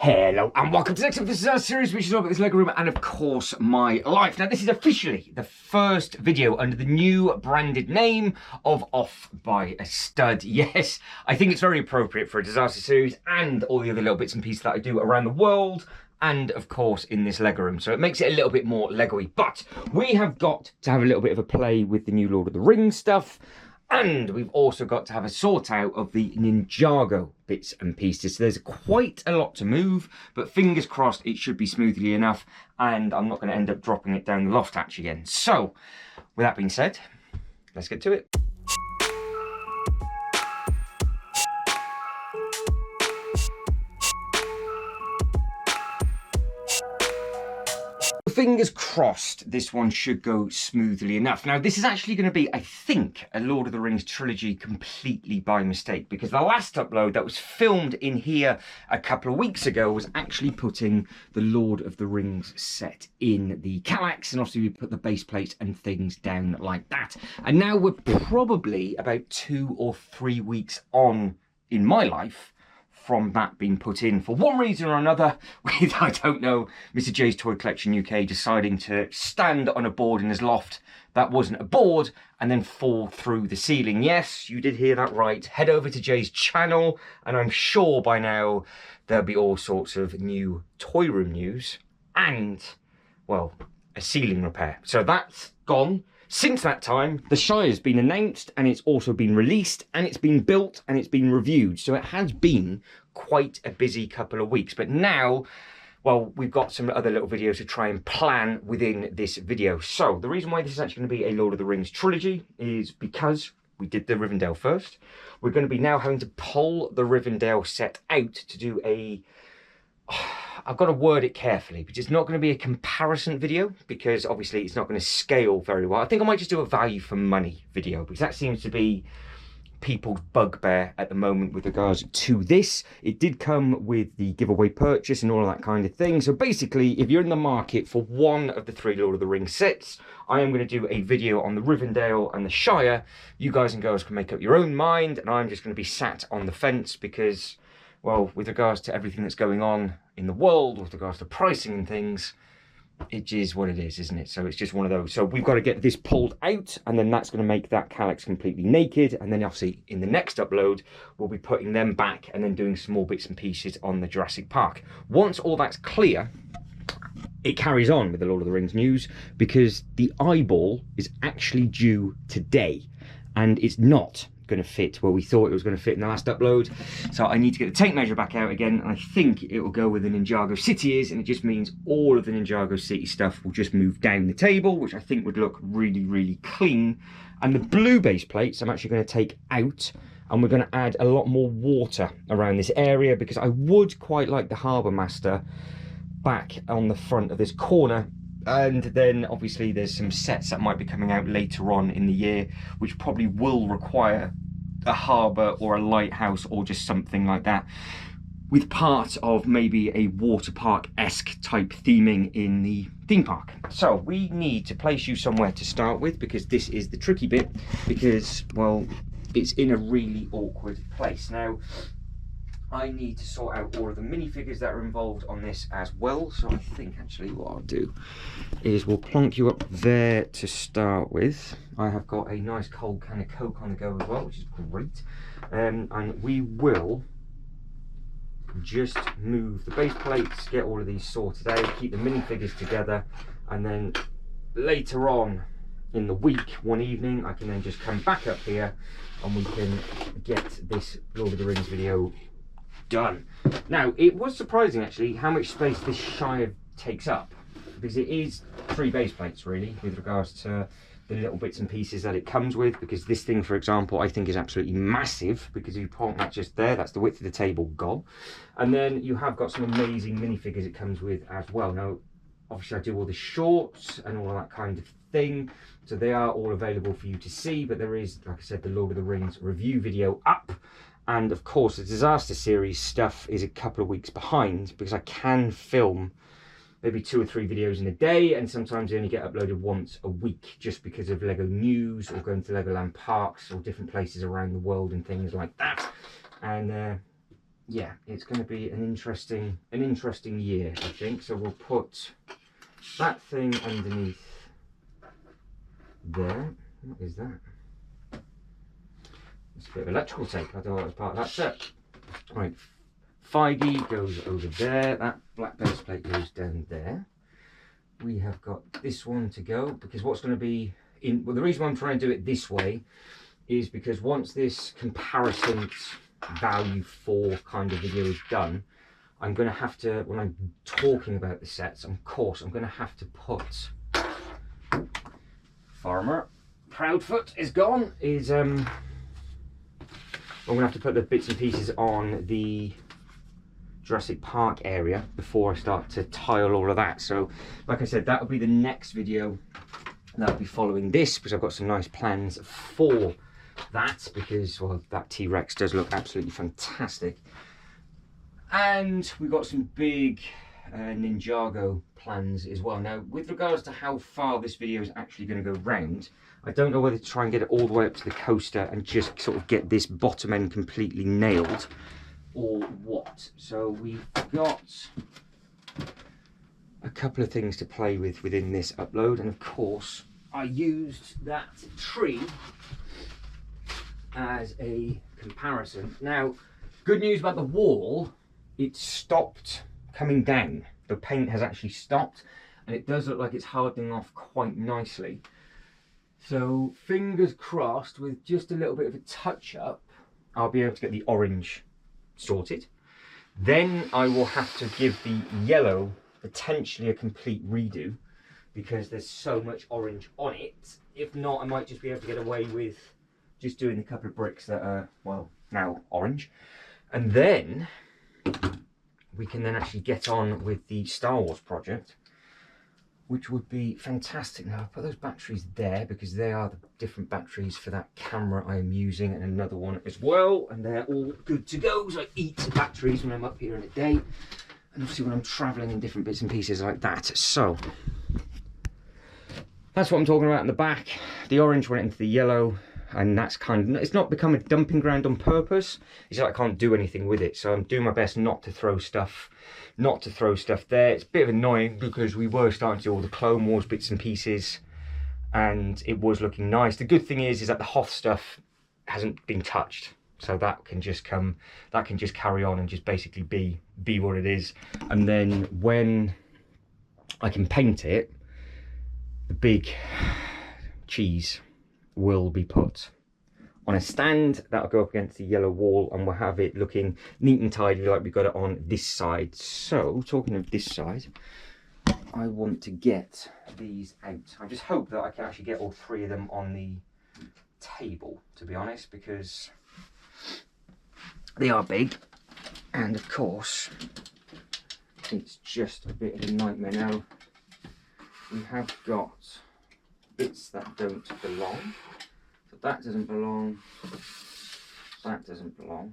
Hello and welcome to the next episode of this series, which is all about this Lego room and of course my life. Now this is officially the first video under the new branded name of Off by a Stud. Yes, I think it's very appropriate for a disaster series and all the other little bits and pieces that I do around the world and of course in this Lego room. So it makes it a little bit more Lego-y. But we have got to have a little bit of a play with the new Lord of the Rings stuff. And we've also got to have a sort out of the Ninjago bits and pieces. So there's quite a lot to move, but fingers crossed it should be smoothly enough. And I'm not going to end up dropping it down the loft hatch again. So, with that being said, let's get to it. Fingers crossed this one should go smoothly enough. Now this is actually going to be, I think, a Lord of the Rings trilogy completely by mistake, because the last upload that was filmed in here a couple of weeks ago was actually putting the Lord of the Rings set in the Kallax, and obviously we put the base plates and things down like that. And now we're probably about 2 or 3 weeks on in my life from that being put in for one reason or another, with, I don't know, Mr. J's Toy Collection UK deciding to stand on a board in his loft that wasn't a board and then fall through the ceiling. Yes, you did hear that right. Head over to Jay's channel and I'm sure by now there'll be all sorts of new toy room news and, well, a ceiling repair. So that's gone. Since that time, the Shire's been announced and it's also been released and it's been built and it's been reviewed. So it has been quite a busy couple of weeks. But now, well, we've got some other little videos to try and plan within this video. So the reason why this is actually going to be a Lord of the Rings trilogy is because we did the Rivendell first. We're going to be now having to pull the Rivendell set out to do a... I've got to word it carefully, but it's not going to be a comparison video because obviously it's not going to scale very well. I think I might just do a value for money video because that seems to be people's bugbear at the moment with regards to this. It did come with the giveaway purchase and all of that kind of thing. So basically, if you're in the market for one of the 3 Lord of the Rings sets, I am going to do a video on the Rivendell and the Shire. You guys and girls can make up your own mind, and I'm just going to be sat on the fence because, well, with regards to everything that's going on in the world, with regards to pricing and things, it is what it is, isn't it? So it's just one of those. So we've got to get this pulled out, and then that's going to make that Kallax completely naked. And then obviously in the next upload, we'll be putting them back and then doing some more bits and pieces on the Jurassic Park. Once all that's clear, it carries on with the Lord of the Rings news because the eyeball is actually due today, and it's not going to fit where we thought it was going to fit in the last upload. So I need to get the tape measure back out again, and I think it will go where the Ninjago City is, and it just means all of the Ninjago City stuff will just move down the table, which I think would look really, really clean. And the blue base plates I'm actually going to take out, and we're going to add a lot more water around this area because I would quite like the Harbour Master back on the front of this corner. And then obviously there's some sets that might be coming out later on in the year which probably will require a harbour or a lighthouse or just something like that, with part of maybe a water park-esque type theming in the theme park. So we need to place you somewhere to start with because this is the tricky bit because, well, it's in a really awkward place. Now, I need to sort out all of the minifigures that are involved on this as well. So I think actually what I'll do is we'll plonk you up there to start with. I have got a nice cold can of Coke on the go as well, which is great. And we will just move the base plates, get all of these sorted out, keep the minifigures together, and then later on in the week, one evening, I can then just come back up here and we can get this Lord of the Rings video done. Now, it was surprising actually how much space this Shire takes up, because it is 3 base plates really with regards to the little bits and pieces that it comes with, because this thing, for example, I think is absolutely massive because if you point that just there, that's the width of the table gone. And then you have got some amazing minifigures it comes with as well. Now, obviously I do all the shorts and all that kind of thing, so they are all available for you to see, but there is, like I said, the Lord of the Rings review video up. And of course, the Disaster Series stuff is a couple of weeks behind because I can film maybe 2 or 3 videos in a day, and sometimes they only get uploaded once a week just because of Lego news or going to Legoland parks or different places around the world and things like that. And yeah, it's going to be an interesting year, I think. So we'll put that thing underneath there. What is that? It's a bit of electrical tape. I don't know what was part of that set. Right, Feige goes over there. That black base plate goes down there. We have got this one to go, because what's going to be in, well, the reason why I'm trying to do it this way is because once this comparison value 4 kind of video is done, I'm going to have to, when I'm talking about the sets, of course, I'm going to have to put Farmer Proudfoot is gone, is I'm going to have to put the bits and pieces on the Jurassic Park area before I start to tile all of that. So like I said, that'll be the next video that'll be following this, because I've got some nice plans for that, because, well, that T-Rex does look absolutely fantastic. And we've got some big Ninjago plans as well. Now, with regards to how far this video is actually going to go round, I don't know whether to try and get it all the way up to the coaster and just sort of get this bottom end completely nailed, or what. So we've got a couple of things to play with within this upload, and of course I used that tree as a comparison. Now, good news about the wall, it stopped coming down. The paint has actually stopped, and it does look like it's hardening off quite nicely. So fingers crossed, with just a little bit of a touch up, I'll be able to get the orange sorted. Then I will have to give the yellow potentially a complete redo, because there's so much orange on it. If not, I might just be able to get away with just doing a couple of bricks that are, well, now orange. And then we can then actually get on with the Star Wars project, which would be fantastic. Now, I'll put those batteries there because they are the different batteries for that camera I am using, and another one as well, and they're all good to go. So I eat batteries when I'm up here in a day, and obviously when I'm traveling in different bits and pieces like that. So that's what I'm talking about in the back. The orange went into the yellow, and that's kind of, it's not become a dumping ground on purpose. It's like I can't do anything with it, so I'm doing my best not to throw stuff there. It's a bit annoying because we were starting to do all the Clone Wars bits and pieces, and it was looking nice. The good thing is that the Hoth stuff hasn't been touched, so that can just carry on and just basically be what it is. And then when I can paint it, the big cheese will be put on a stand that'll go up against the yellow wall, and we'll have it looking neat and tidy like we got it on this side. So talking of this side, I want to get these out. I just hope that I can actually get all 3 of them on the table, to be honest, because they are big, and of course it's just a bit of a nightmare. Now, we have got bits that don't belong. So that doesn't belong. That doesn't belong.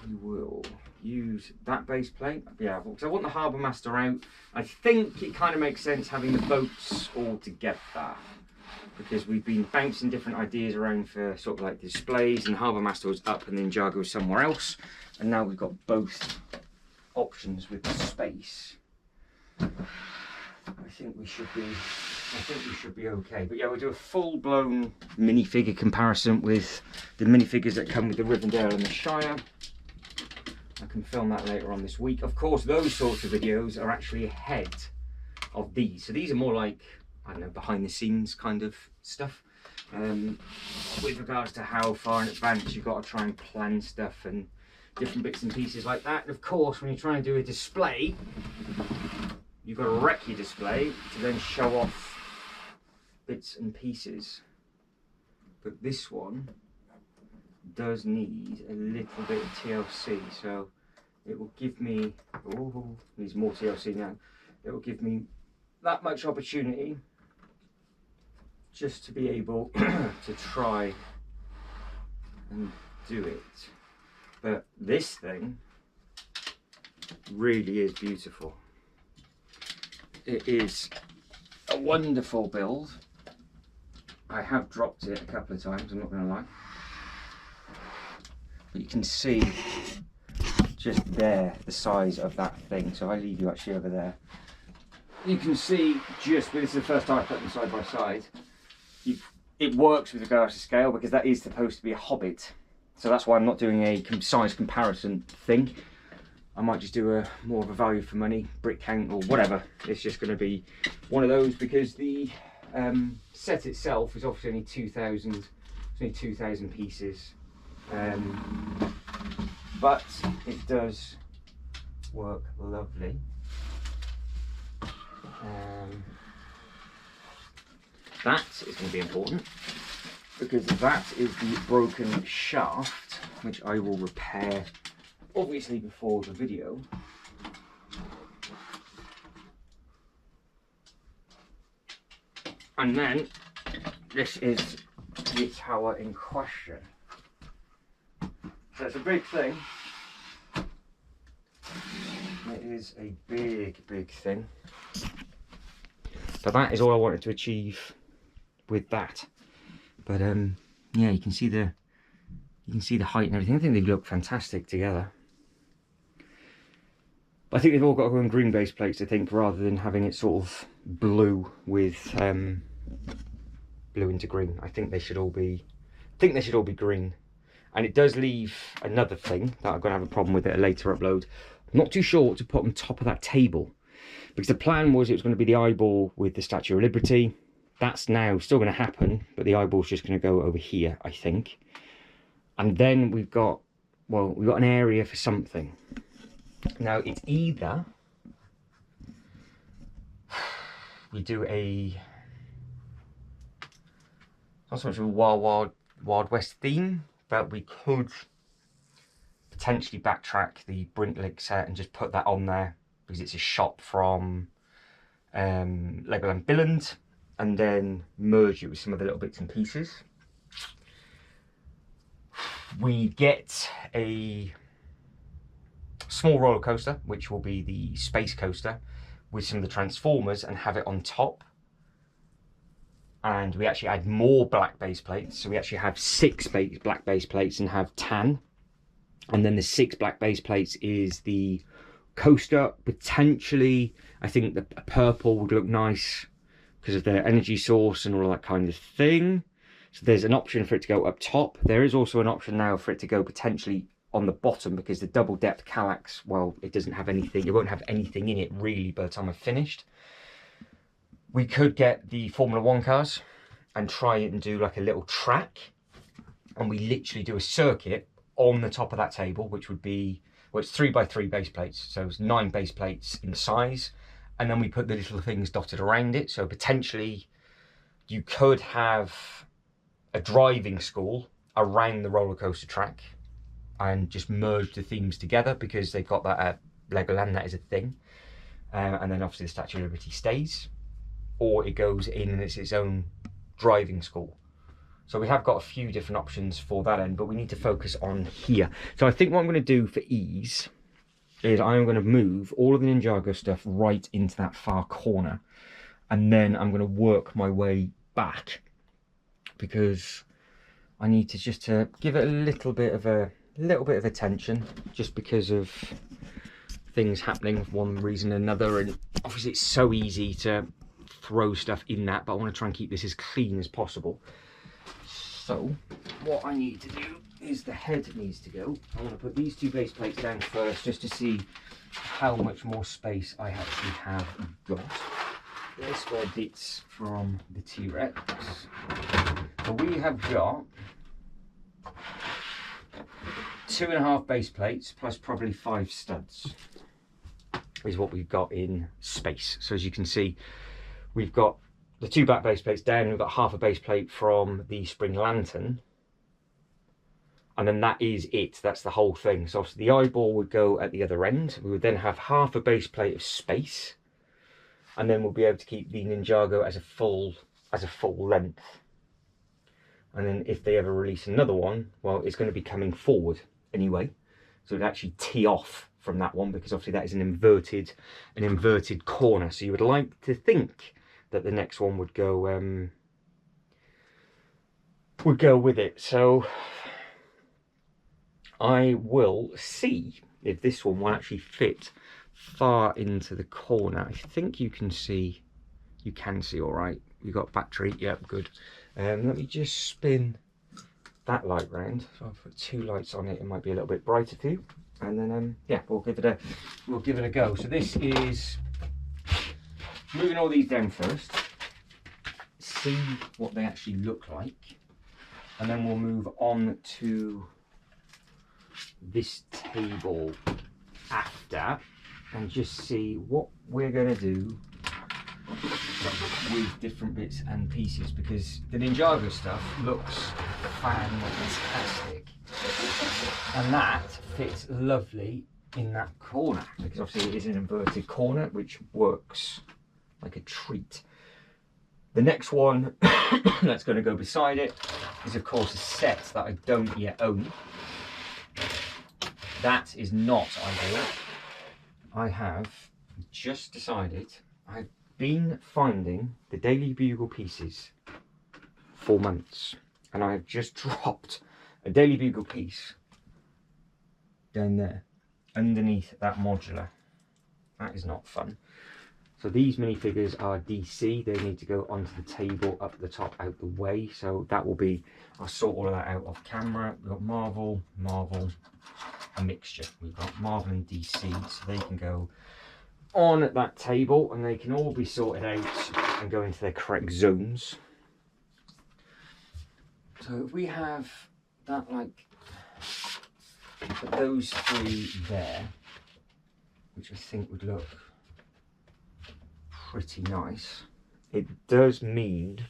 We will use that base plate. Yeah, because I want the Harbour Master out. I think it kind of makes sense having the boats all together, because we've been bouncing different ideas around for sort of like displays, and Harbour Master was up and then Ninjago was somewhere else, and now we've got both options with the space. I think we should be okay. But yeah, we'll do a full-blown minifigure comparison with the minifigures that come with the Rivendell and the Shire. I can film that later on this week. Of course, those sorts of videos are actually ahead of these. So these are more like, I don't know, behind the scenes kind of stuff. With regards to how far in advance you've got to try and plan stuff and different bits and pieces like that. And of course, when you're trying to do a display, you've got to wreck your display to then show off bits and pieces. But this one does need a little bit of TLC, so it will give me, oh, needs more TLC now. It will give me that much opportunity just to be able to try and do it. But this thing really is beautiful. It is a wonderful build. I have dropped it a couple of times, I'm not going to lie. But you can see just there the size of that thing. So I leave you actually over there. You can see just, but this is the first time I put them side by side. It works with regards to scale because that is supposed to be a Hobbit. So that's why I'm not doing a size comparison thing. I might just do a more of a value for money, brick count or whatever. It's just going to be one of those because the set itself is obviously only 2,000. It's only 2,000 pieces. But it does work lovely. That is going to be important because that is the broken shaft, which I will repair obviously before the video. And then this is the tower in question. So it's a big thing. It is a big, big thing. So that is all I wanted to achieve with that. But yeah, you can see the height and everything. I think they look fantastic together. But I think they've all got to go in green base plates, I think, rather than having it sort of blue with blue into green. I think they should all be green. And it does leave another thing that I'm going to have a problem with at a later upload. I'm not too sure what to put on top of that table. Because the plan was it was going to be the eyeball with the Statue of Liberty. That's now still going to happen, but the eyeball's just going to go over here, I think. And then we've got an area for something. Now, it's either we do not so much of a Wild West theme, but we could potentially backtrack the Brintlick set and just put that on there because it's a shop from Legoland Billund, and then merge it with some of the little bits and pieces. We get a small roller coaster, which will be the space coaster, with some of the Transformers and have it on top. And we actually add more black base plates. So we actually have 6 black base plates and have tan. And then the 6 black base plates is the coaster. Potentially, I think the purple would look nice because of their energy source and all of that kind of thing. So there's an option for it to go up top. There is also an option now for it to go potentially on the bottom because the double depth Kallax, well, it doesn't have anything. It won't have anything in it really by the time I've finished. We could get the Formula 1 cars and try it and do like a little track. And we literally do a circuit on the top of that table, which would be, well, it's 3x3 base plates. So it's 9 base plates in size. And then we put the little things dotted around it. So potentially you could have a driving school around the roller coaster track and just merge the themes together because they've got that at Legoland, that is a thing. And then obviously the Statue of Liberty stays, or it goes in and it's its own driving school. So we have got a few different options for that end, but we need to focus on here. So I think what I'm going to do for ease is I'm going to move all of the Ninjago stuff right into that far corner, and then I'm going to work my way back because I need to just to give it a little bit of attention, just because of things happening for one reason or another. And obviously it's so easy to throw stuff in that, but I want to try and keep this as clean as possible. So what I need to do is the head needs to go. I want to put these 2 base plates down first just to see how much more space I actually have got. There's spare bits from the T-Rex. So we have got 2.5 base plates plus probably 5 studs is what we've got in space. So as you can see, we've got the 2 back base plates down, we've got half a base plate from the spring lantern, and then that is it. That's the whole thing. So obviously the eyeball would go at the other end. We would then have half a base plate of space, and then we'll be able to keep the Ninjago as a full length. And then if they ever release another one, well, it's going to be coming forward anyway, so it'd actually tee off from that one, because obviously that is an inverted corner. So you would like to think that the next one would go would go with it. So I will see if this one will actually fit far into the corner. I think you can see all right. You got battery, yep, good. Let me just spin that light round. So I've put 2 lights on it. It might be a little bit brighter for you. And then yeah, we'll give it a go. So this is moving all these down first, see what they actually look like, and then we'll move on to this table after and just see what we're going to do with different bits and pieces, because the Ninjago stuff looks fantastic and that fits lovely in that corner, because obviously it is an inverted corner which works like a treat. The next one that's going to go beside it is of course a set that I don't yet own. That is not ideal. I have just decided, I've been finding the Daily Bugle pieces for months, and I have just dropped a Daily Bugle piece down there underneath that modular. That is not fun. So these minifigures are DC. They need to go onto the table up the top, out the way. So that will be, I'll sort all of that out off camera. We've got Marvel, a mixture. We've got Marvel and DC, so they can go on that table and they can all be sorted out and go into their correct zones. So if we have that, like those 3 there, which I think would look pretty nice. It does mean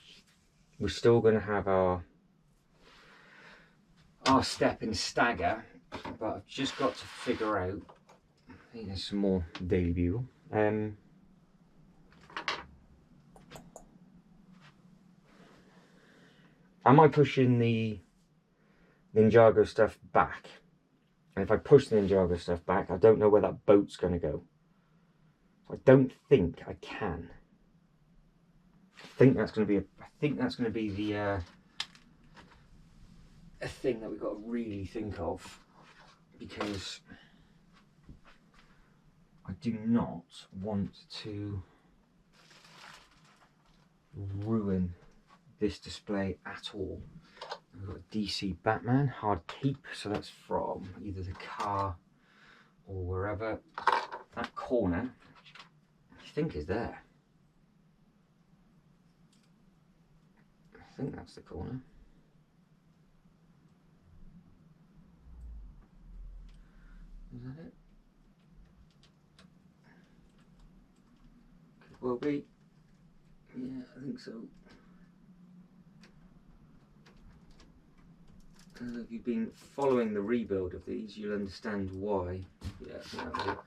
we're still going to have our step and stagger, but I've just got to figure out, I think there's some more Daily Bugle. Am I pushing the Ninjago stuff back? And if I push the Ninjago stuff back, I don't know where that boat's going to go. I don't think I can. I think that's going to be the a thing that we've got to really think of, because I do not want to ruin this display at all. We've got DC Batman hard keep, so that's from either the car or wherever. That corner, I think, is there. I think that's the corner. Is that it? Could well be. Yeah, I think so. If you've been following the rebuild of these, you'll understand why. Yeah, I think that was it.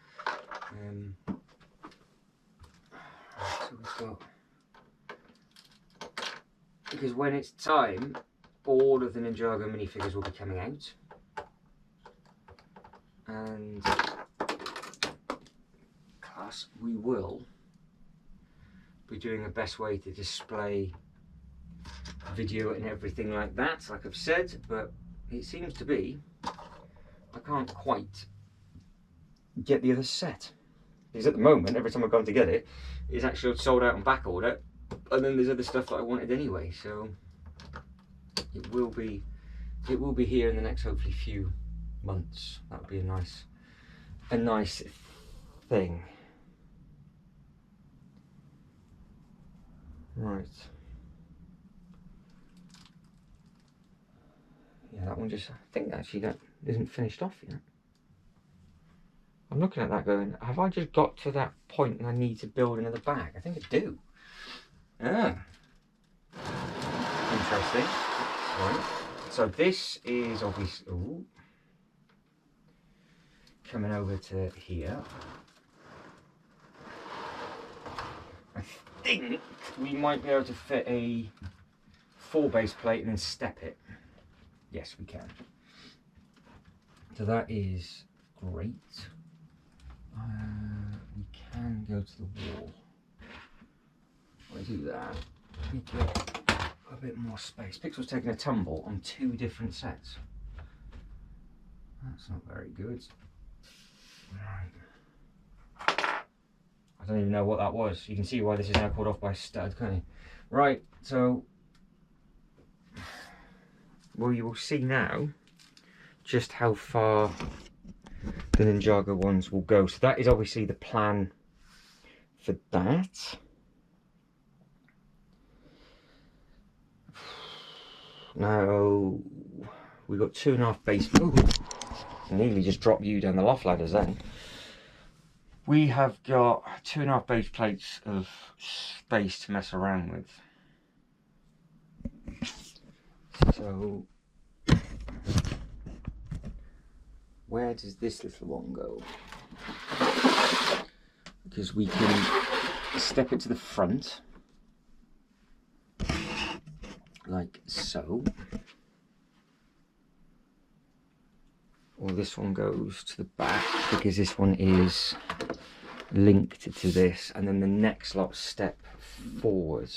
So we've got, because when it's time, all of the Ninjago minifigures will be coming out, and class, we will be doing the best way to display video and everything like that, like I've said, but it seems to be I can't quite get the other set, because at the moment every time I've gone to get it, it's actually sold out on back order, and then there's other stuff that I wanted anyway, so it will be here in the next hopefully few months. That would be a nice thing. Right. Yeah, that one just, I think actually that isn't finished off yet. I'm looking at that going, have I just got to that point and I need to build another bag? I think I do. Ah. Interesting. Right. So this is obviously, ooh, coming over to here. I think we might be able to fit a 4 base plate and then step it. Yes, we can. So that is great. We can go to the wall. If I do that, we get a bit more space. Pixel's taking a tumble on 2 different sets. That's not very good. Right. I don't even know what that was. You can see why this is now called off by stud, can't you? Right, so well, you will see now just how far the Ninjago ones will go. So that is obviously the plan for that. Now we got 2.5 base. Ooh, nearly just dropped you down the loft ladders then. We have got 2.5 base plates of space to mess around with. So where does this little one go? Because we can step it to the front, like so. Or this one goes to the back, because this one is linked to this, and then the next lot step forward.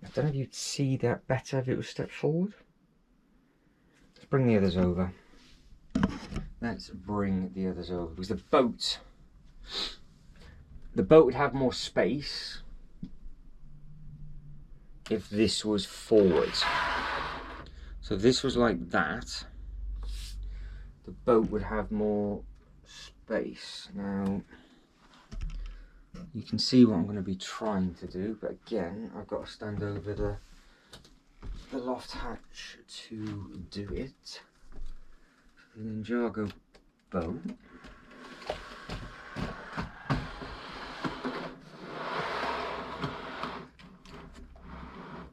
I don't know if you'd see that better if it was stepped forward. Let's bring the others over. Let's bring the others over, because the boat would have more space if this was forward. So if this was like that, the boat would have more space. Now, you can see what I'm going to be trying to do, but again, I've got to stand over the loft hatch to do it. The Ninjago boat.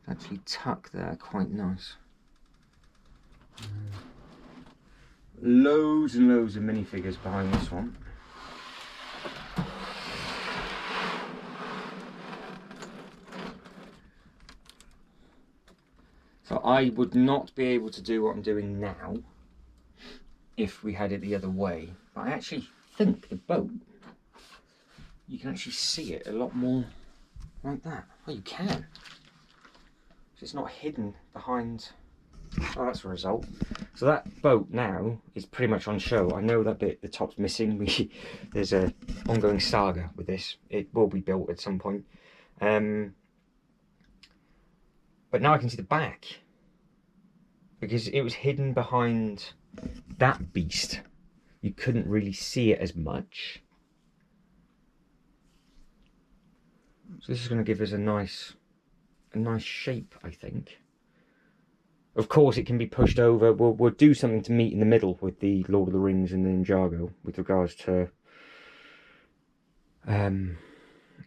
Actually tucked there, quite nice. Loads and loads of minifigures behind this one. So I would not be able to do what I'm doing now if we had it the other way. But I actually think the boat, you can actually see it a lot more like that. Oh, you can. It's not hidden behind. Oh, that's a result. So that boat now is pretty much on show. I know that bit, the top's missing. There's a ongoing saga with this. It will be built at some point. But now I can see the back, because it was hidden behind that beast. You couldn't really see it as much. So this is going to give us a nice shape, I think. Of course, it can be pushed over. We'll do something to meet in the middle with the Lord of the Rings and the Ninjago with regards to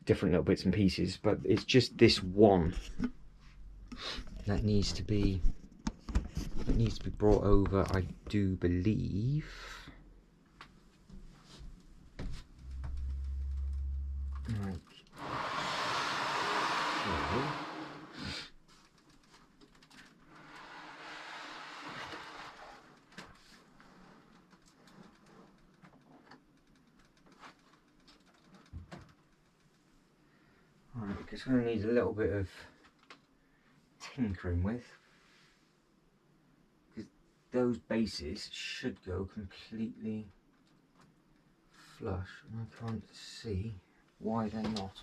different little bits and pieces. But it's just this one that needs to be brought over, I do believe. Like so. Alright, because we're going to need a little bit of tinkering with, because those bases should go completely flush, and I can't see why they're not.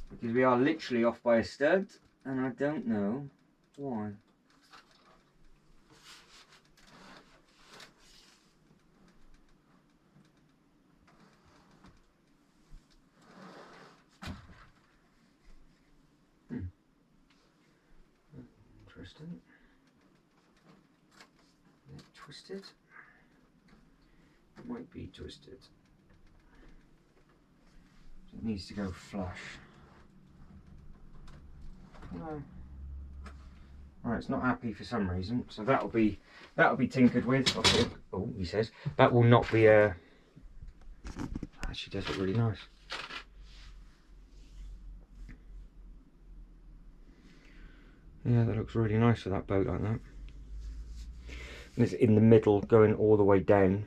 Because we are literally off by a stud, and I don't know why. Interesting. Twisted. It might be twisted. It needs to go flush. No. Right, it's not happy for some reason, so that'll be tinkered with. Okay. Oh, he says that will not be a. Actually, does look really nice. Yeah, that looks really nice for that boat like that. And it's in the middle, going all the way down.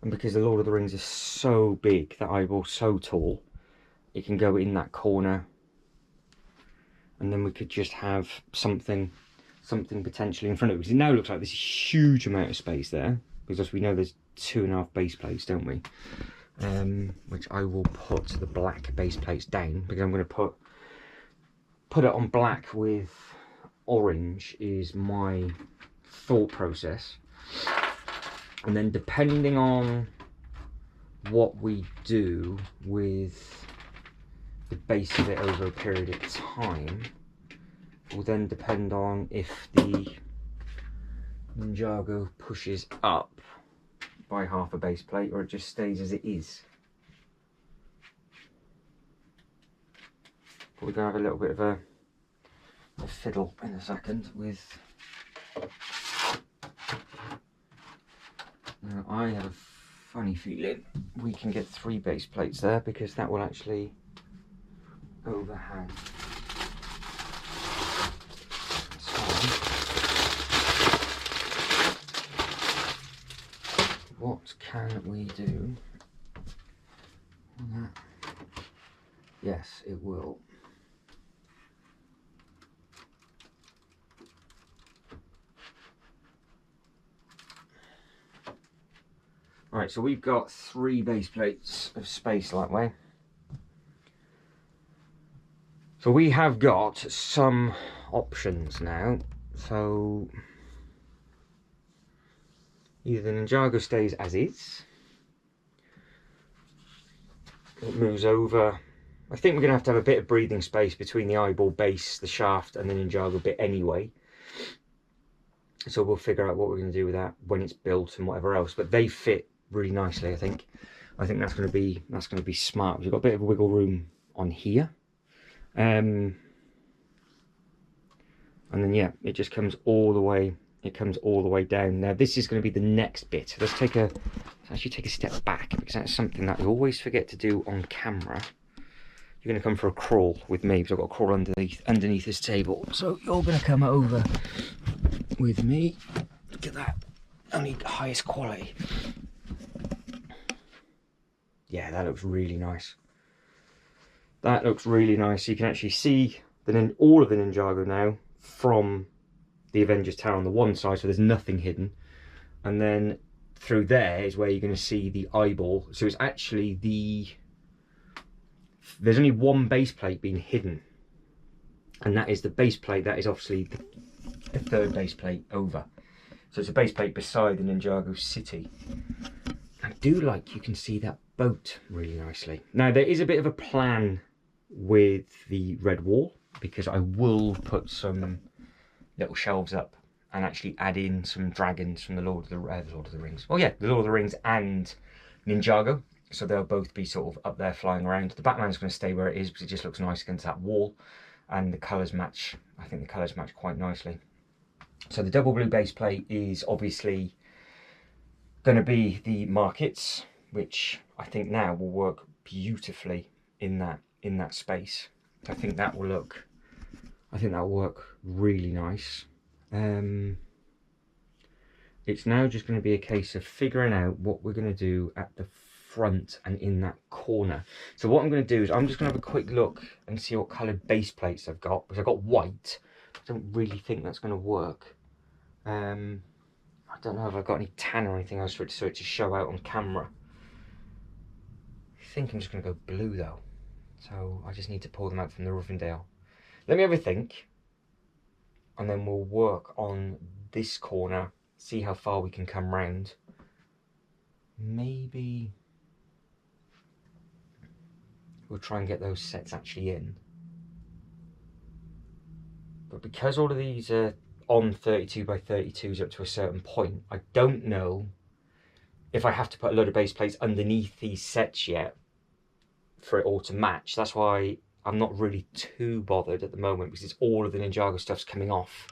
And because the Lord of the Rings is so big, that eyeball so tall, it can go in that corner. And then we could just have something potentially in front of it. Because it now looks like there's a huge amount of space there. Because we know there's 2.5 base plates, don't we? Which I will put the black base plates down. Because I'm going to put it on black with orange is my thought process. And then depending on what we do with the base of it over a period of time will then depend on if the Ninjago pushes up by half a base plate or it just stays as it is. But we're going to have a little bit of a fiddle in a second with... Now I have a funny feeling we can get 3 base plates there because that will actually overhang. So, what can we do? Yes, it will. Right, so we've got 3 base plates of space that way. So we have got some options now. So either the Ninjago stays as is, it moves over. I think we're going to have a bit of breathing space between the eyeball base, the shaft, and the Ninjago bit anyway. So we'll figure out what we're going to do with that when it's built and whatever else. But they fit really nicely, I think. I think that's going to be smart. We've got a bit of wiggle room on here. And then yeah, it just comes all the way. It comes all the way down. Now this is going to be the next bit. Let's actually take a step back because that's something that I always forget to do on camera. You're going to come for a crawl with me because I've got to crawl underneath this table. So you're going to come over with me. Look at that, only highest quality. Yeah, that looks really nice. That looks really nice. So you can actually see all of the Ninjago now from the Avengers Tower on the one side, so there's nothing hidden. And then through there is where you're going to see the eyeball. So it's actually there's only 1 base plate being hidden. And that is the base plate. That is obviously the 3rd base plate over. So it's a base plate beside the Ninjago city. I do like you can see that boat really nicely. Now there is a bit of a plan with the red wall because I will put some little shelves up and actually add in some dragons from the Lord of the Rings. Well, yeah, the Lord of the Rings and Ninjago. So they'll both be sort of up there flying around. The Batman's going to stay where it is because it just looks nice against that wall. And the colours match. I think the colours match quite nicely. So the double blue base plate is obviously going to be the markets, which I think now will work beautifully in that space. I think that will work really nice. It's now just going to be a case of figuring out what we're going to do at the front and in that corner. So what I'm going to do is I'm just going to have a quick look and see what coloured base plates I've got, because I've got white. I don't really think that's going to work. I don't know if I've got any tan or anything else for it to show out on camera. I think I'm just going to go blue though. So I just need to pull them out from the Rivendell. Let me have a think. And then we'll work on this corner, see how far we can come round. Maybe we'll try and get those sets actually in. But because all of these are on 32 by 32s up to a certain point, I don't know if I have to put a load of base plates underneath these sets yet for it all to match. That's why I'm not really too bothered at the moment, because it's all of the Ninjago stuff's coming off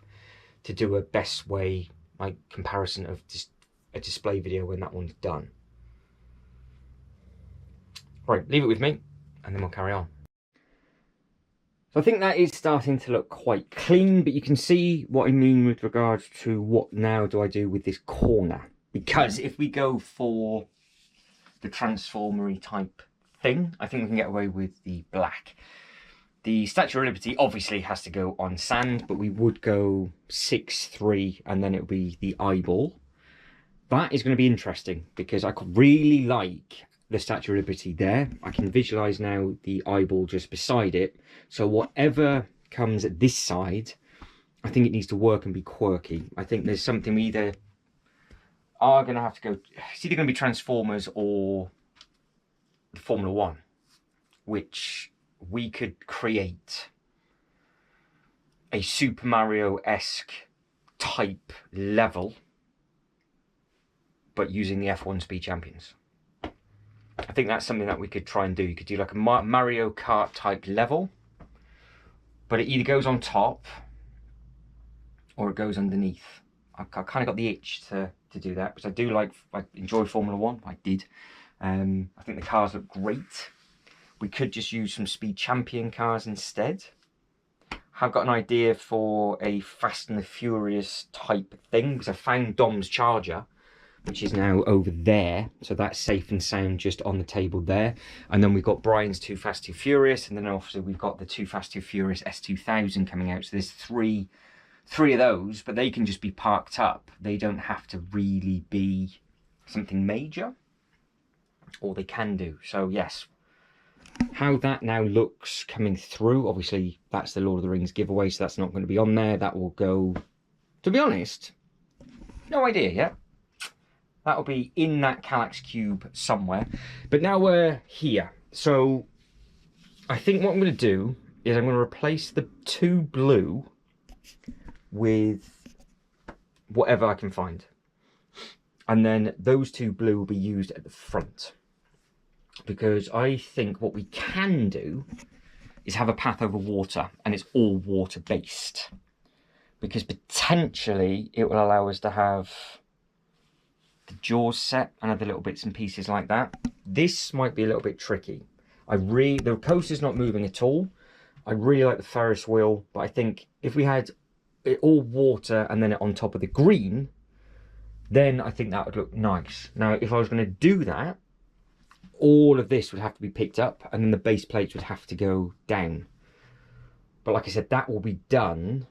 to do a best way like comparison of just a display video when that one's done. Right, leave it with me and then we'll carry on. So I think that is starting to look quite clean, but you can see what I mean with regards to what now do I do with this corner. Because if we go for the transformery type thing, I think we can get away with the black. The Statue of Liberty obviously has to go on sand, but we would go 6-3 and then it would be the eyeball. That is going to be interesting because I could really like the Statue of Liberty there. I can visualise now the eyeball just beside it. So whatever comes at this side, I think it needs to work and be quirky. I think there's something we either are going to have to go... It's either going to be Transformers or the Formula 1, which we could create a Super Mario-esque type level, but using the F1 Speed Champions. I think that's something that we could try and do. You could do like a Mario Kart type level, but it either goes on top or it goes underneath. I kind of got the itch to do that, because I enjoy Formula 1. I did. I think the cars look great. We could just use some Speed Champion cars instead. I've got an idea for a Fast and the Furious type thing, because I found Dom's charger, which is now over there. So that's safe and sound just on the table there. And then we've got Brian's Too Fast Too Furious, and then also we've got the Too Fast Too Furious S2000 coming out. So there's three of those, but they can just be parked up. They don't have to really be something major, or they can do. So yes, how that now looks coming through, obviously that's the Lord of the Rings giveaway, so that's not going to be on there. That will go, to be honest, no idea yet. That'll be in that Kallax cube somewhere. But now we're here. So I think what I'm going to do is I'm going to replace the 2 blue with whatever I can find. And then those 2 blue will be used at the front. Because I think what we can do is have a path over water, and it's all water based. Because potentially it will allow us to have the Jaws set and other little bits and pieces like that. This might be a little bit tricky. The coaster's not moving at all. I really like the Ferris wheel, but I think if we had it all water and then it on top of the green, then I think that would look nice. Now, if I was going to do that, all of this would have to be picked up, and then the base plates would have to go down. But like I said, that will be done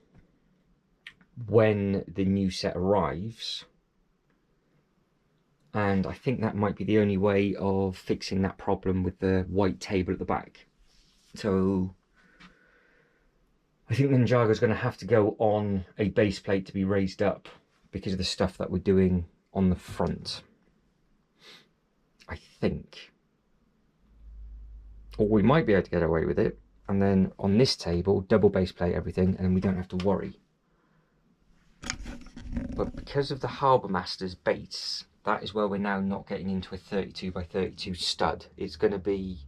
when the new set arrives. And I think that might be the only way of fixing that problem with the white table at the back. So I think the Ninjago is going to have to go on a base plate to be raised up because of the stuff that we're doing on the front, I think. Or we might be able to get away with it, and then on this table, double base plate everything, and then we don't have to worry. But because of the Harbour Master's base, that is where we're now not getting into a 32 by 32 stud. It's going to be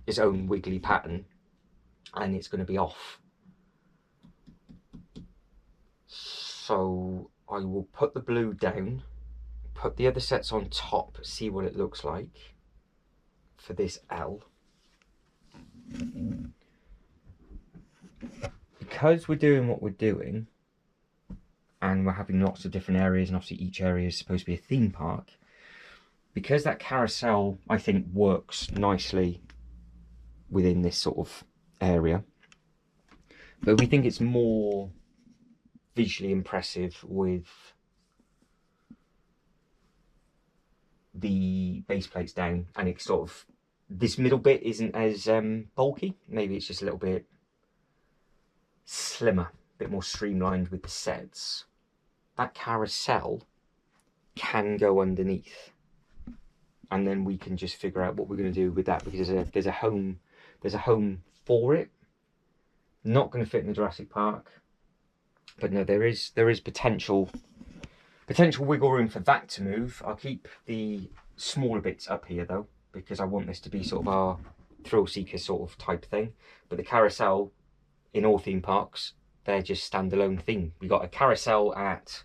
its own wiggly pattern, and it's going to be off. So I will put the blue down, put the other sets on top, see what it looks like for this L. Because we're doing what we're doing, and we're having lots of different areas, and obviously each area is supposed to be a theme park, because that carousel, I think, works nicely within this sort of area. But we think it's more visually impressive with the base plates down, and it's sort of, this middle bit isn't as bulky. Maybe it's just a little bit slimmer, a bit more streamlined with the sets. That carousel can go underneath, and then we can just figure out what we're going to do with that, because there's a home for it. Not going to fit in the Jurassic Park, but no, there is potential wiggle room for that to move. I'll keep the smaller bits up here though, because I want this to be sort of our thrill seeker sort of type thing. But the carousel in all theme parks, they're just standalone theme. We got a carousel at,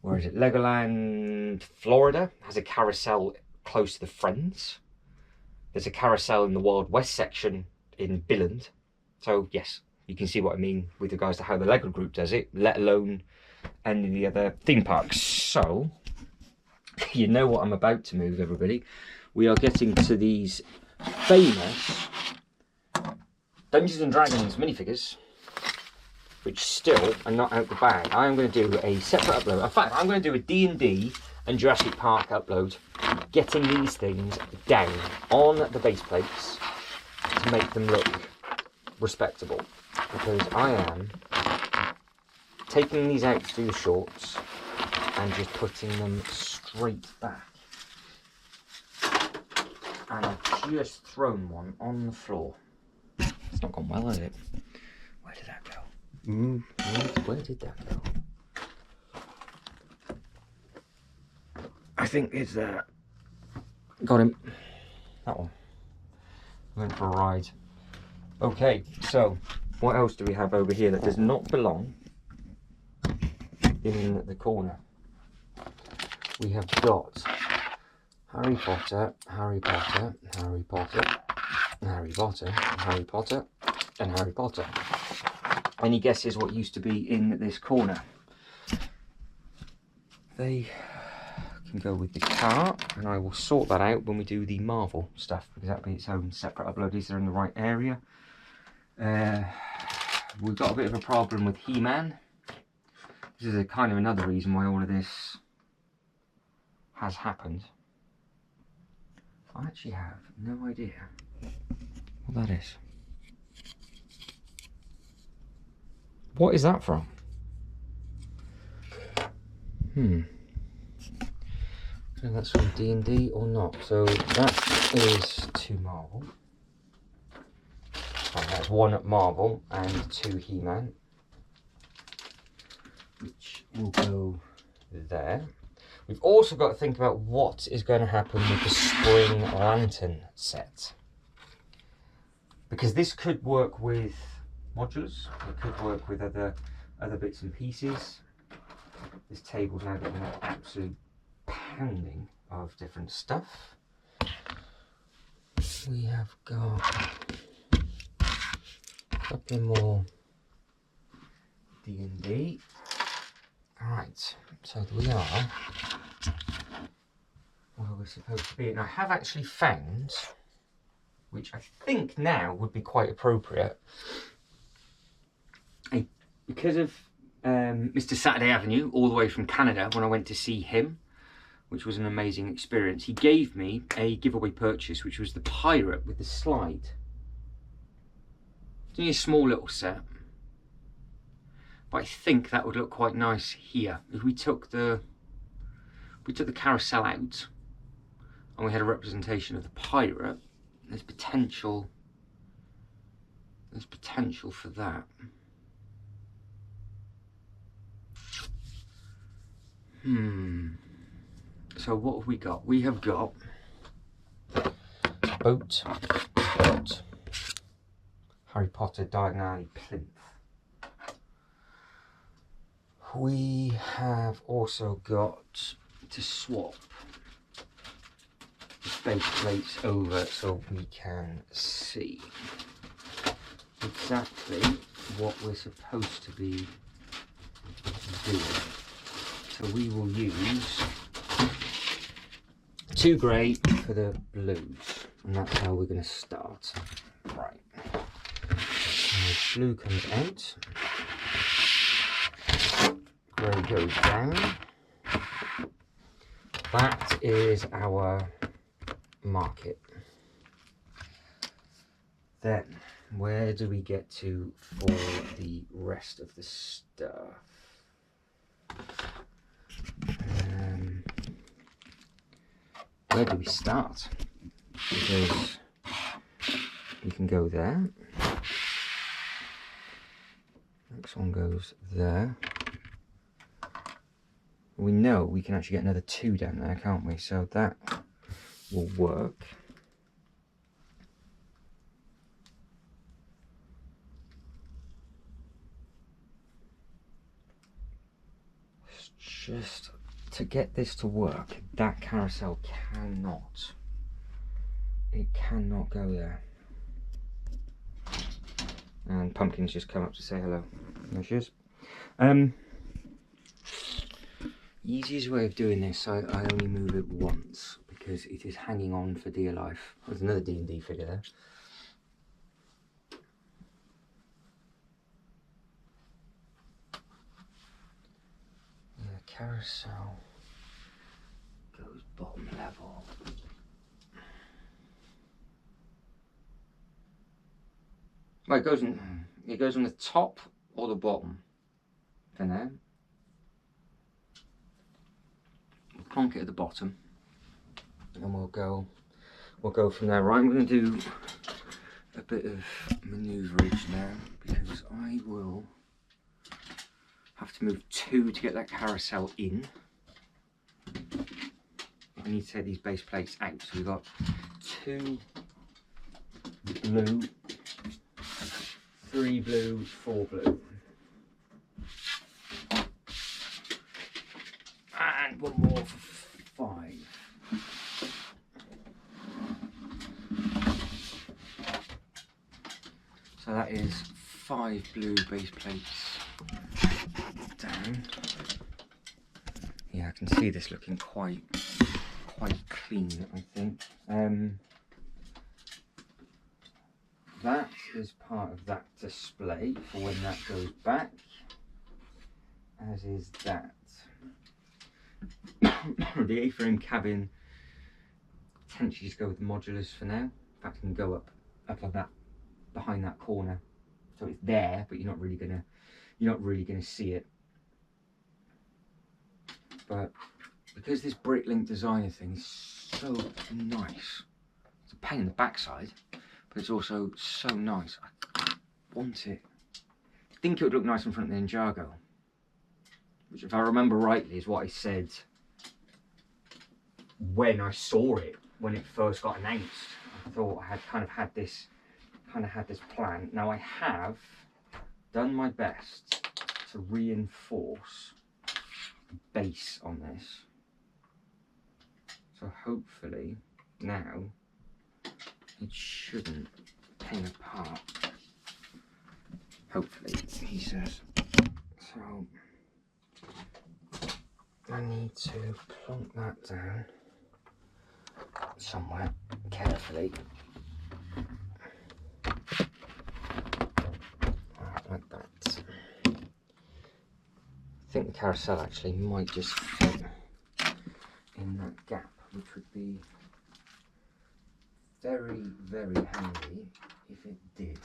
where is it? Legoland, Florida has a carousel close to the Friends. There's a carousel in the Wild West section in Billund. So yes, you can see what I mean with regards to how the Lego group does it, let alone any of the other theme parks. So you know what I'm about to move, everybody. we are getting to these famous Dungeons and Dragons minifigures, which still are not out the bag. I am going to do a separate upload. In fact, I'm going to do a D&D and Jurassic Park upload, getting these things down on the base plates to make them look respectable. Because I am taking these out to do the shorts and just putting them straight back. And I've just thrown one on the floor. It's not gone well, has it? Where did that go? Where did that go? I think it's there. Got him. That one. Went for a ride. Okay, so what else do we have over here that does not belong in the corner? We have got Harry Potter, Harry Potter, Harry Potter, Harry Potter, Harry Potter, and Harry Potter. Any guesses what used to be in this corner? They can go with the car, and I will sort that out when we do the Marvel stuff, because that'll be its own separate upload. These are in the right area. We've got a bit of a problem with He-Man. This is a kind of another reason why all of this has happened. I actually have no idea what that is. What is that from? I don't know if that's from D&D or not. So that is 2 Marvel. Right, that's 1 Marvel and 2 He-Man, which will go there. We've also got to think about what is going to happen with the Spring Lantern set. Because this could work with modulars, it could work with other bits and pieces. This table's now getting an absolute pounding of different stuff. We have got a couple more D&D. Alright, so we are where we're supposed to be. And I have actually found, which I think now would be quite appropriate, because of Mr. Saturday Avenue, all the way from Canada, when I went to see him, which was an amazing experience, he gave me a giveaway purchase, which was the pirate with the slide. It's only a small little set, but I think that would look quite nice here. If we took the carousel out and we had a representation of the pirate, there's potential for that. So what have we got? We have got boat, Harry Potter Diagon Alley plinth. We have also got to swap the base plates over so we can see exactly what we're supposed to be doing. So we will use 2 grey for the blues, and that's how we're going to start. Right. And blue comes out. Grey goes down. That is our market. Then, where do we get to for the rest of the stuff? Where do we start? Because we can go there. Next one goes there. We know we can actually get another 2 down there, can't we? So that will work. It's just to get this to work, that carousel cannot. It cannot go there. And Pumpkin's just come up to say hello. There she is. Easiest way of doing this, I only move it once, because it is hanging on for dear life. There's another D&D figure there. Yeah, carousel goes bottom level. Well, it goes on the top or the bottom for now. We'll plonk it at the bottom, and we'll go from there. Right, I'm going to do a bit of manoeuvrage now because I will have to move 2 to get that carousel in. I need to take these base plates out. So we've got 2 blue, 3 blue, 4 blue. And 1 more for 5. So that is 5 blue base plates down. Yeah, I can see this looking quite clean, I think. That is part of that display for when that goes back, as is that. The A-frame cabin, potentially just go with the modulars for now. In fact, I can go up on that, behind that corner, so it's there, but you're not really gonna see it. But because this Bricklink designer thing is so nice, it's a pain in the backside, but it's also so nice. I want it. I think it would look nice in front of the Ninjago, which, if I remember rightly, is what I said when I saw it, when it first got announced. I thought I had kind of had this plan. Now I have done my best to reinforce the base on this, so hopefully now it shouldn't ping apart. Hopefully, he says. So I need to plonk that down somewhere carefully, like that. I think the carousel actually might just fit in that gap, which would be very, very handy if it did.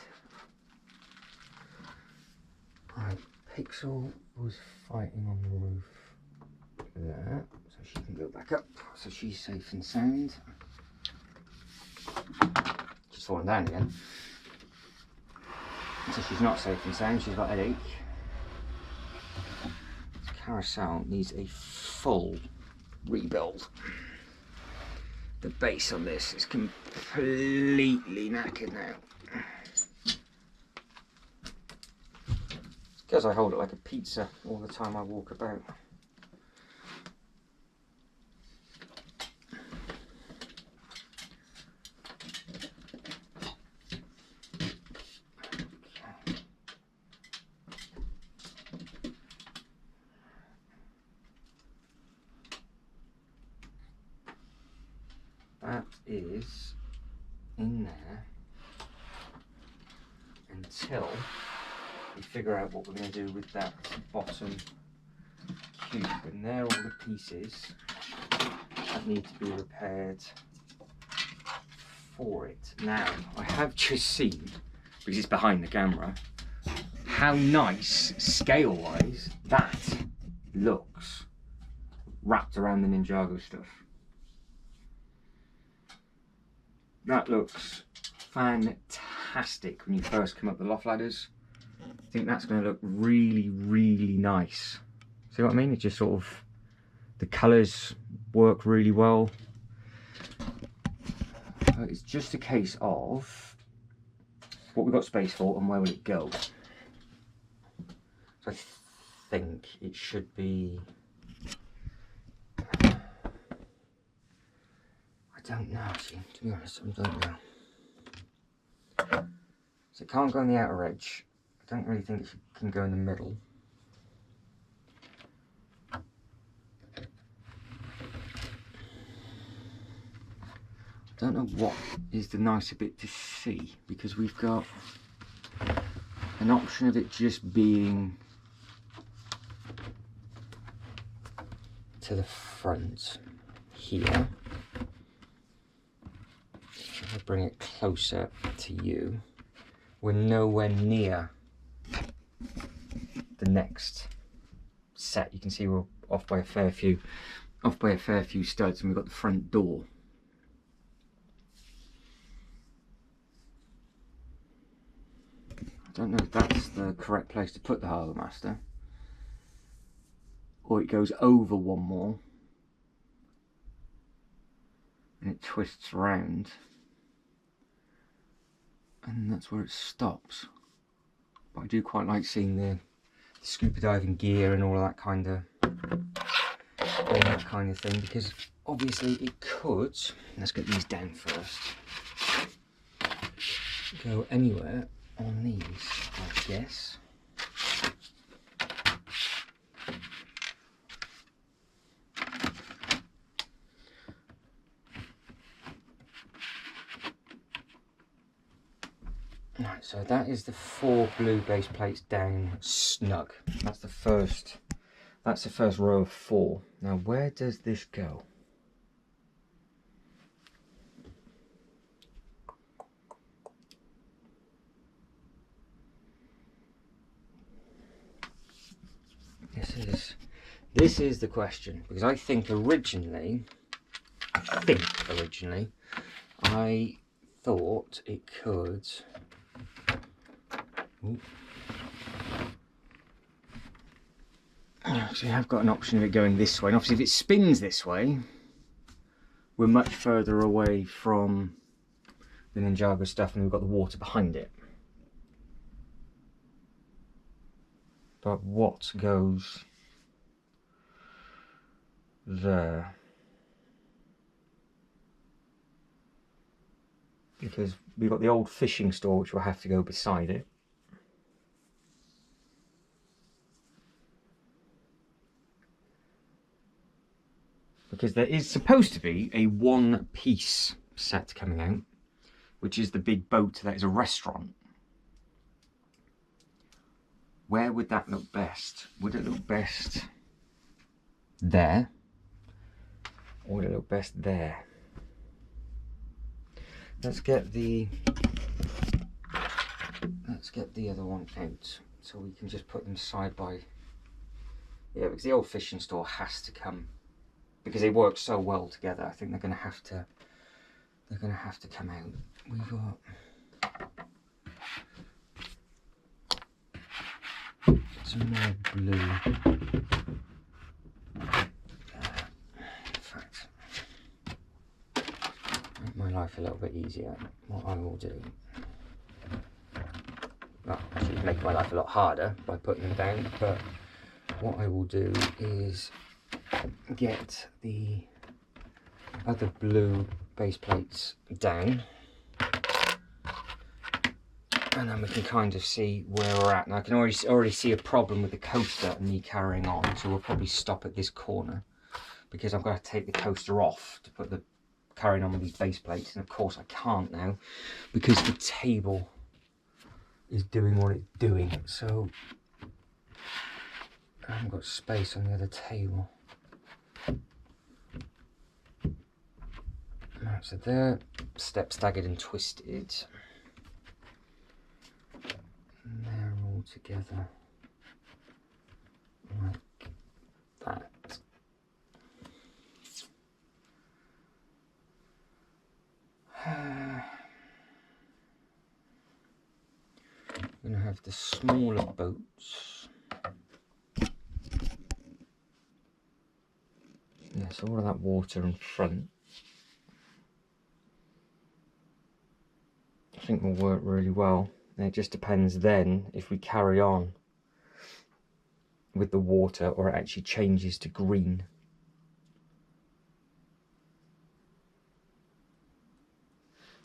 Right, Pixel was fighting on the roof there, so she can go back up, so she's safe and sound. She's fallen down again, so she's not safe and sound, she's got a headache. This carousel needs a full rebuild. The base on this is completely knackered now. It's because I hold it like a pizza all the time I walk about. That is in there until we figure out what we're going to do with that bottom cube. And there are all the pieces that need to be repaired for it. Now, I have just seen, because it's behind the camera, how nice, scale-wise, that looks wrapped around the Ninjago stuff. That looks fantastic when you first come up the loft ladders. I think that's going to look really, really nice. See what I mean? It just sort of, the colours work really well. It's just a case of what we've got space for and where will it go. So I think it should be, I don't know actually, to be honest, I don't know. So it can't go on the outer edge. I don't really think it can go in the middle. don't know what is the nicer bit to see, because we've got an option of it just being to the front here. If I bring it closer to you, we're nowhere near the next set. You can see we're off by a fair few studs, and we've got the front door. I don't know if that's the correct place to put the Harbour Master, or it goes over one more and it twists round, and that's where it stops. But I do quite like seeing the scuba diving gear and all of that kind of thing, because obviously it could, let's get these down first, go anywhere on these, I guess. Right, so that is the 4 blue base plates down snug. That's the first row of 4. Now where does this go? This is the question, because I think originally I thought it could. Actually, I've got an option of it going this way, and obviously if it spins this way, we're much further away from the Ninjago stuff, and we've got the water behind it. But what goes there? Because we've got the old fishing store, which will have to go beside it. Because there is supposed to be a one-piece set coming out, which is the big boat that is a restaurant. Where would that look best? Would it look best there? Or would it look best there? Let's get the other one out, so we can just put them side by. Yeah, because the old fishing store has to come, because they work so well together. I think they're going to have to come out. We've got some more blue. In fact, make my life a little bit easier. What I will do, well, actually make my life a lot harder by putting them down, but what I will do is get the other blue base plates down, and then we can kind of see where we're at. And I can already see a problem with the coaster and me carrying on, so we'll probably stop at this corner, because I'm going to take the coaster off to put the carrying on with these base plates, and of course I can't now because the table is doing what it's doing, so I haven't got space on the other table. Right, so they're step staggered and twisted, and they're all together like that. I'm going to have the smaller boats. Yeah, so all of that water in front I think will work really well. And it just depends then if we carry on with the water or it actually changes to green.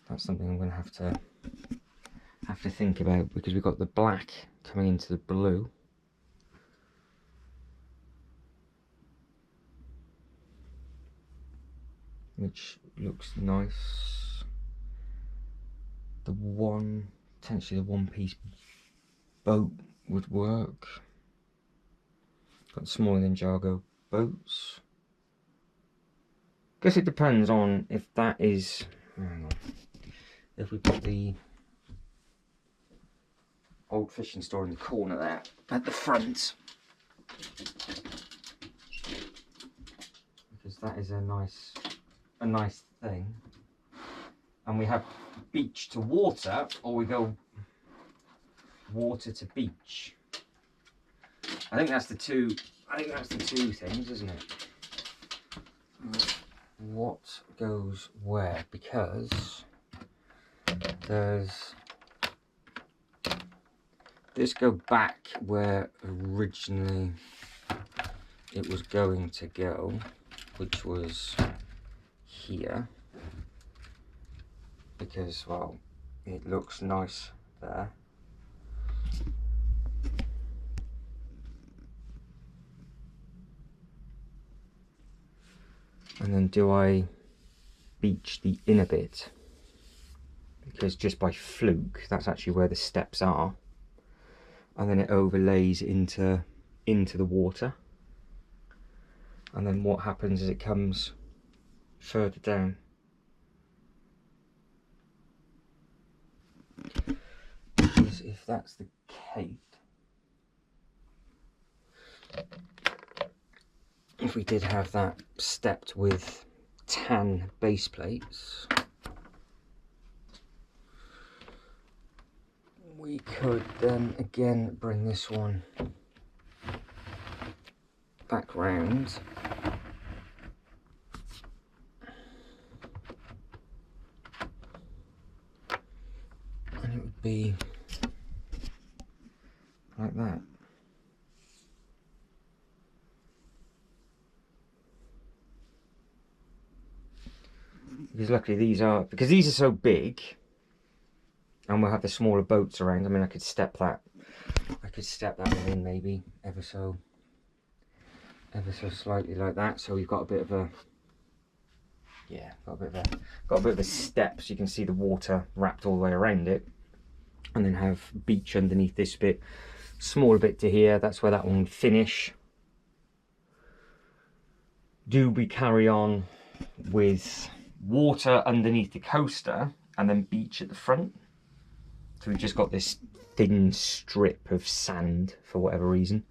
That's something I'm going to have to think about, because we've got the black coming into the blue. Which looks nice. potentially the one-piece boat would work. Got smaller Ninjago boats. Guess it depends on if that is, hang on, if we put the old fishing store in the corner there at the front, because that is a nice thing, and we have beach to water, or we go water to beach. I think that's the two things, isn't it? What goes where? Because there's this go back where originally it was going to go, which was here, because, well, it looks nice there. And then do I beach the inner bit? Because just by fluke, that's actually where the steps are. And then it overlays into the water. And then what happens is it comes further down. Because if that's the case, if we did have that stepped with tan base plates, we could then again bring this one back round. And it would be like that. Because luckily these are so big, and we'll have the smaller boats around. I mean, I could step that one in maybe ever so slightly like that. So we've got a bit of a, yeah, got a bit of a step, so you can see the water wrapped all the way around it, and then have beach underneath this bit, smaller bit to here. That's where that one would finish. Do we carry on with water underneath the coaster and then beach at the front? So we've just got this thin strip of sand for whatever reason.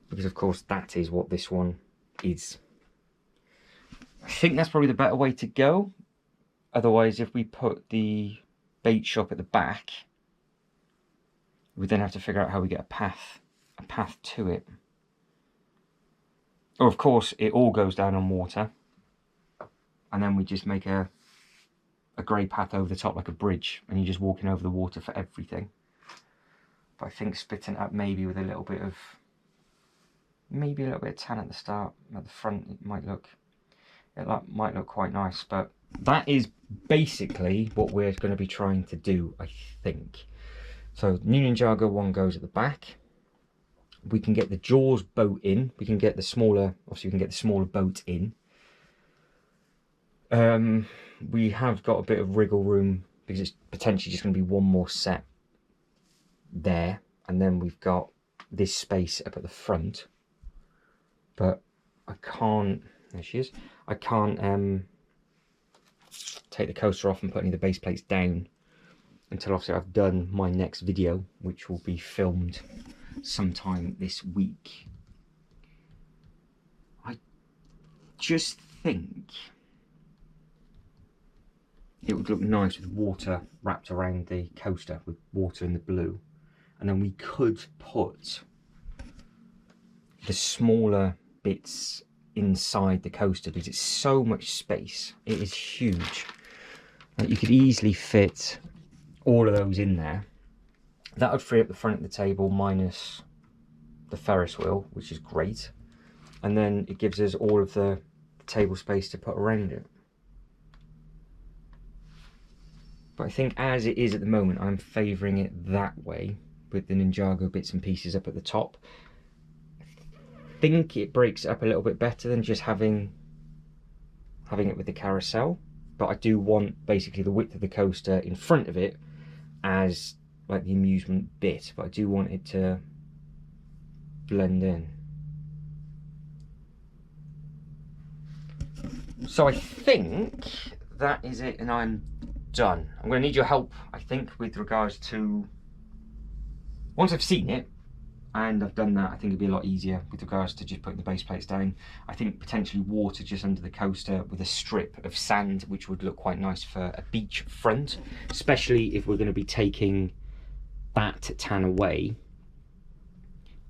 Because of course that is what this one is. I think that's probably the better way to go. Otherwise, if we put the bait shop at the back, we then have to figure out how we get a path to it. Or of course it all goes down on water, and then we just make a grey path over the top like a bridge, and you're just walking over the water for everything. But I think splitting it up maybe with a little bit of tan at the start, at the front, it might look quite nice. But that is basically what we're going to be trying to do, I think. So new Ninjago one goes at the back. We can get the Jaws boat in. We can get the smaller, obviously we can get the smaller boat in. We have got a bit of wriggle room because it's potentially just going to be one more set there, and then we've got this space up at the front. But I can't, there she is, I can't take the coaster off and put any of the base plates down until obviously I've done my next video, which will be filmed sometime this week. I just think it would look nice with water wrapped around the coaster, with water in the blue. And then we could put the smaller bits inside the coaster because it's so much space. It is huge. Like, you could easily fit all of those in there. That would free up the front of the table minus the Ferris wheel, which is great. And then it gives us all of the table space to put around it. But I think as it is at the moment, I'm favouring it that way, with the Ninjago bits and pieces up at the top. I think it breaks it up a little bit better than just having having it with the carousel, but I do want basically the width of the coaster in front of it as like the amusement bit, but I do want it to blend in. So I think that is it, and I'm done. I'm going to need your help, I think, with regards to, once I've seen it and I've done that, I think it'd be a lot easier with regards to just putting the base plates down. I think potentially water just under the coaster with a strip of sand, which would look quite nice for a beach front, especially if we're going to be taking that tan away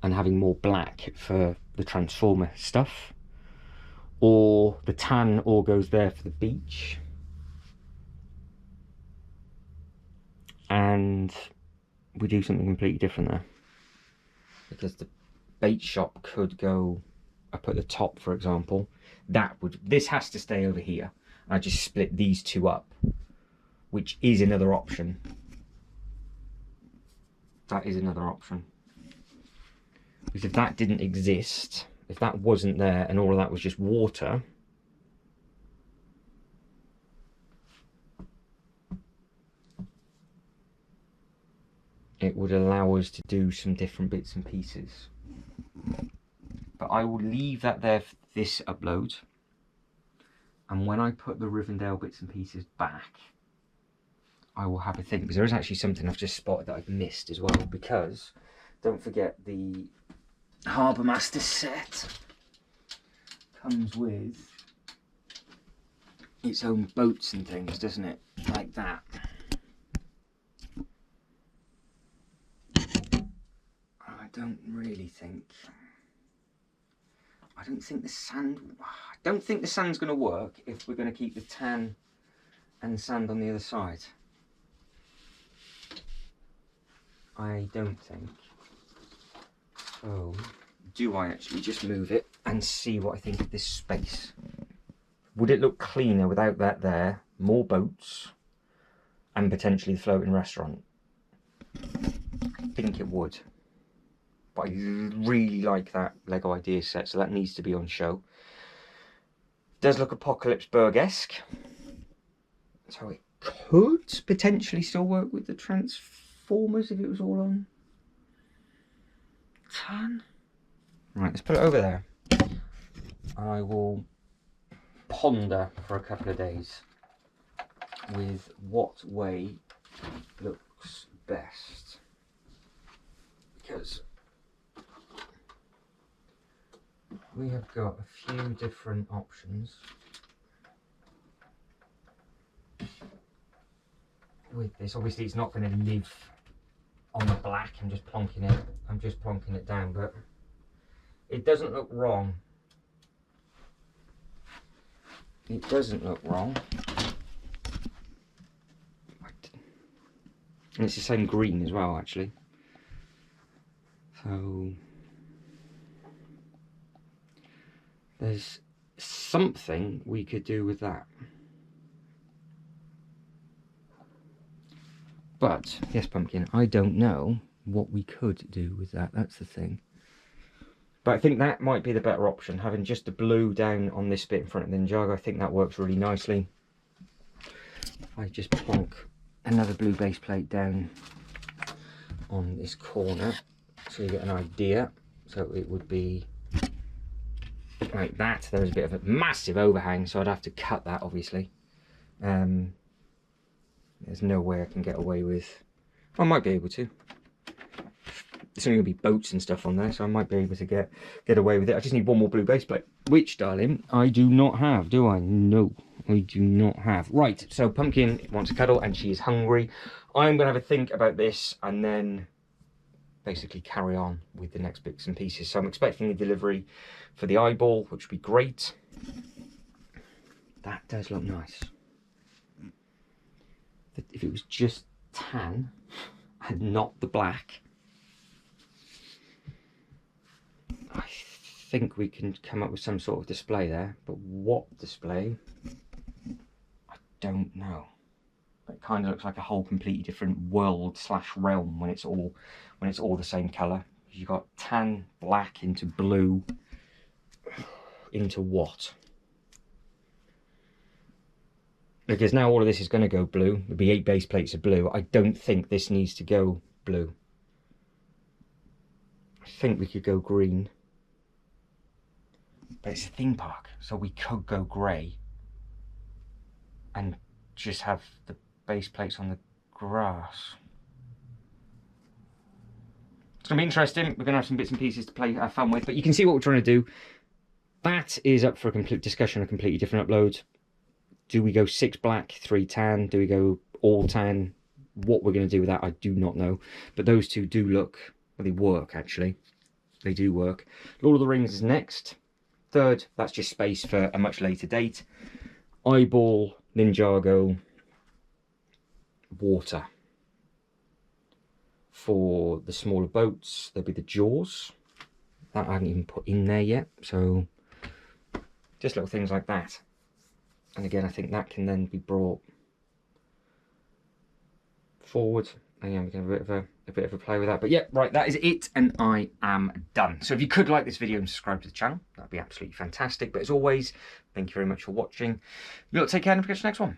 and having more black for the Transformer stuff, or the tan all goes there for the beach, and we do something completely different there, because the bait shop could go up at the top, for example. This has to stay over here. I just split these two up, which is another option. That is another option. Because if that didn't exist, if that wasn't there and all of that was just water, it would allow us to do some different bits and pieces. But I will leave that there for this upload. And when I put the Rivendell bits and pieces back, I will have a think. Because there is actually something I've just spotted that I've missed as well. Because don't forget, the Harbour Master set comes with its own boats and things, doesn't it? Like that. I don't think the sand's going to work if we're going to keep the tan and sand on the other side. I don't think. So, do I actually just move it and see what I think of this space? Would it look cleaner without that there? More boats and potentially the floating restaurant? I think it would. But I really like that Lego idea set, so that needs to be on show. It does look Apocalypse-esque, so it could potentially still work with the Transformers if it was all on tan. Right, let's put it over there. I will ponder for a couple of days with what way looks best, because we have got a few different options with this. Obviously it's not going to live on the black. I'm just plonking it down, but it doesn't look wrong. It doesn't look wrong. And it's the same green as well, actually. So there's something we could do with that. But, yes, Pumpkin, I don't know what we could do with that. That's the thing. But I think that might be the better option. Having just the blue down on this bit in front of the Ninjago, I think that works really nicely. I just plonk another blue base plate down on this corner so you get an idea. So it would be like that. There's a bit of a massive overhang, so I'd have to cut that, obviously. There's no way I can get away with... I might be able to. There's only going to be boats and stuff on there, so I might be able to get away with it. I just need one more blue base plate, which, darling, I do not have, do I? No, I do not have. Right, so Pumpkin wants a cuddle and she is hungry. I'm going to have a think about this and then basically carry on with the next bits and pieces. So I'm expecting a delivery for the eyeball, which would be great. That does look nice. If it was just tan and not the black, I think we can come up with some sort of display there. But what display? I don't know. It kind of looks like a whole completely different world / realm when it's all the same colour. You've got tan, black into blue, into what? Because now all of this is going to go blue. There'll be 8 base plates of blue. I don't think this needs to go blue. I think we could go green. But it's a theme park, so we could go grey. And just have the base plates on the grass. It's going to be interesting. We're going to have some bits and pieces to play, have fun with. But you can see what we're trying to do. That is up for a complete discussion, a completely different upload. Do we go 6 black, 3 tan? Do we go all tan? What we're going to do with that, I do not know. But those two do look, well, they work actually. They do work. Lord of the Rings is next. Third, that's just space for a much later date. Eyeball, Ninjago, water. For the smaller boats, there'll be the Jaws. That I haven't even put in there yet. So, just little things like that. And again, I think that can then be brought forward. And yeah, we can have a bit of a play with that. But yeah, right, that is it, and I am done. So if you could like this video and subscribe to the channel, that'd be absolutely fantastic. But as always, thank you very much for watching. You'll take care and catch you next one.